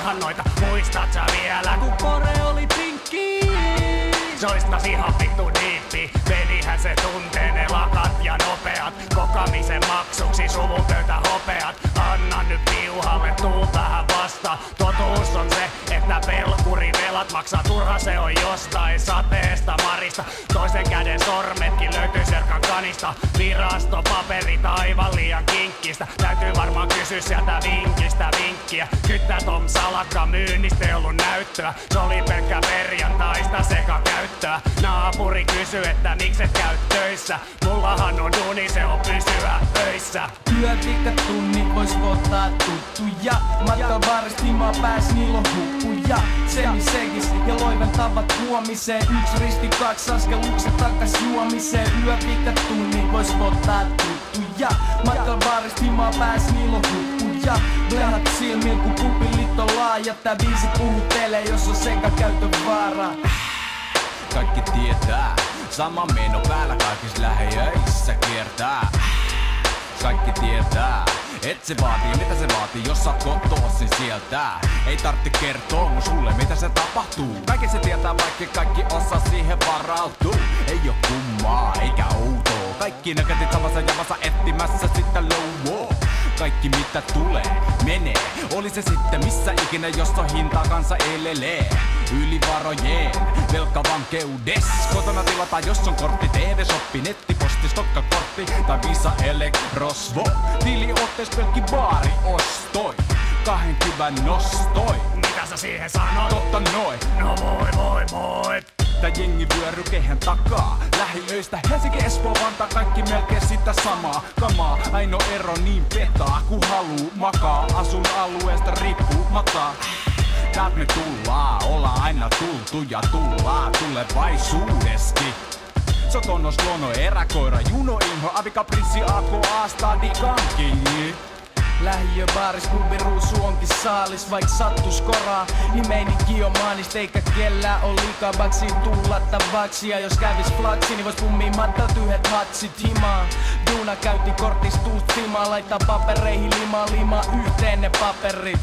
onhan noita, muistat sä vielä? Kun Pore oli pinkki. Soistas ihan vittu diippi, velihän se tuntee ne lakat ja nopeat. Kokamisen maksuksi suvun pöytä hopeat. Anna nyt piuhalle, tuu tähän vasta. Totuus on se, että pelkurivelat maksaa, turha se on jostain sateesta marista. Toisen käden sormetkin löytyy Serkan kanista. Virastopaperit aivan liian kinkkistä. Täytyy varmaan kysyä sieltä vinkistä vinkkiä. Kyttä Tom Salakka myynnistä ei ollut näyttöä. Se oli pelkkä perjantaista sekakäyttöä. Naapuri kysyy, että mikset käy töissä. Mullahan on duuni, se on pysyä öissä. Yöpitkät tunnit vois ottaa tuttuja. Matkal baarista himaa pääs, niillä on huppuja. Semisekis ja loiven tavat huomiseen. Yksi risti, kaksi askelukset takas juomiseen. Yöpitkät tunnit vois ottaa tuttuja. Matkal baarista himaa pääs, niillä on huppuja. Blehat silmil kun pupillit on laajat. Tää biisi puhuttelee, jos on sekakäytön vaara. Kaikki tietää, sama meno päällä kaikis lähejöissä kiertää. Kaikki tietää, et se vaatii mitä se vaatii, jos sä kotoisin sieltä. Ei tarvitse kertoa mun sulle mitä se tapahtuu. Kaikki se tietää vaikka kaikki osaa siihen varautuu. Ei oo kummaa eikä outoa. Kaikki nakatit samassa jamassa etsimässä sitä louvoa. Kaikki mitä tulee, menee. Oli se sitten missä ikinä, jos on hintaa kanssa elelee. Ylivarojen velkavankeudessa. Kotona tilataan jos on kortti, TV-shoppi, nettiposti, stokkakortti tai Visa Elektrosvo. Tiliottees pelkki baari ostoi. 20 nostoi. Mitä sä siihen sanot? Totta noin. No moi. Tää jengi vyöry kehän takaa. Lähiöistä Helsinki, Espoo, Vantaa, kaikki melkein sitä samaa kamaa. Aino ero niin petaa, kun haluu makaa. Asun alueesta riippumatta. Täältä me tullaan, ollaan aina tultu ja tullaan tulevaisuudesti. Sotonos, lono, eräkoira, juno, inho, avika, prissi, AKA, stadi, kankingi. Lähiö baaris, klubi, ruusu onkin saalis, vaik sattus koraa. Niin meininki on maanista eikä kellään oo liikaa baksiin tullattavaksi. Ja jos kävis flaksi, niin vois pummii mattat yhdet hatsit himaa. Duuna käytti korttis tuust simaa, laittaa papereihin limaa yhteen ne paperit.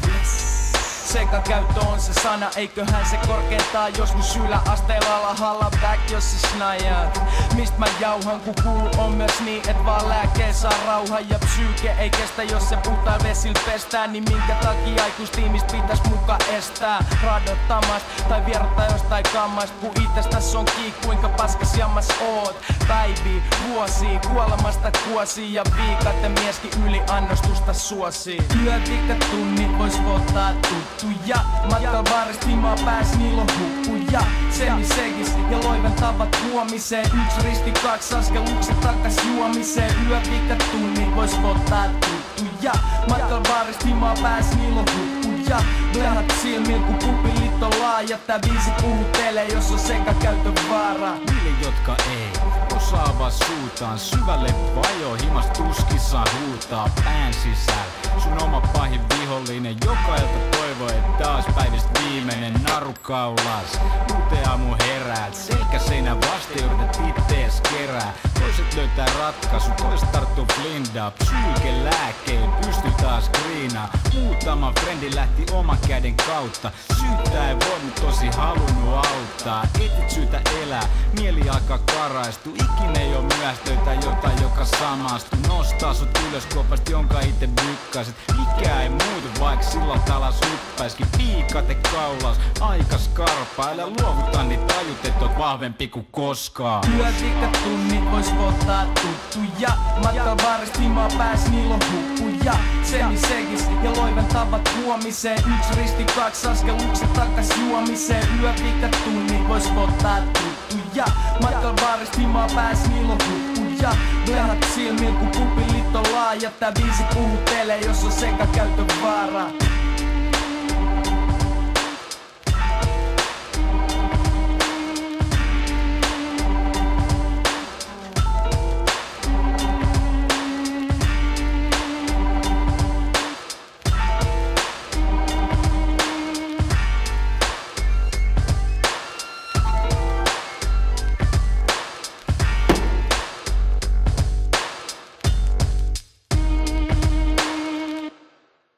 Sekakäyttö on se sana, eiköhän se korkeintaan joskus yläasteella alhaalla back, jos se snajaat. Mist mä jauhan, kun kuulu on myös niin, et vaan lääkeen saa rauhan. Ja psyyke ei kestä, jos se puhtaan vesil pestää. Niin minkä takia aikuistiimistä pitäis muka estää radottamast tai vierottaa jostain kammast. Kun itsestäs on kiik, kuinka paskas jammas oot. Päiviä, vuosia, kuolemasta kuosia. Ja viikatte mieskin yliannostusta suosii. Yöpitkät tunnit vois ottaa tuttuja. Matkal baarista himaa pääs, niillä on huppuja. Semisekis ja loiven tavat huomiseen. Yksi risti, kaksi askelukset takas juomiseen. Yöpitkät tunnit vois ottaa tuttuja. Matkal baarista himaa pääs, niillä on huppuja. Blehat silmil kun pupillit on laajat. Tää biisi puhuttelee, jos on sekakäytön vaara. Niille jotka ei osaa vaan suutaan. Syvälle vajo himas tuskissaan huutaa pään sisällä. Sun oma pahin vihollinen joka ilta toivoo, että taas päivistä viimeinen naru kaulas. Uuteen aamu heräät, selkäseinä vasten yrität ittees kerää. Toiset löytää ratkaisu, toiset tarttuu blindaa. Psyyke lääkkein pystyy taas kriinaa. Muutama frendi lähti oman käden kautta. Syyttää ei voi, mut tosi halunnut auttaa. Etit syytä elää, mieli alkaa karaistu. Ikinä ei oo myöhästöitä jotain, joka samastu. Nostaa sut ylös kopasti, jonka ite bykkäisit. Mikään ei muutu, vaik silloin talas hyppäiskin. Piikate kaulas, aika skarpaa. Älä luovuta, niin tajut, et oot vahvempi kuin koskaan. Yöpitkät tunnit vois ottaa tuttuja. Matkal baarista himaa pääs, niillä on huppuja. Semisekis ja loiven tavat huomiseen. Yksi risti, kaksi askelukset takas juomiseen. Yöpitkät tunnit vois ottaa tuttuja. Matkal baarista himaa pääs, niillä on huppuja. Blehat silmil kun pupillit on laajat. Tää biisi puhuttelee, jos on sekakäytön vaara.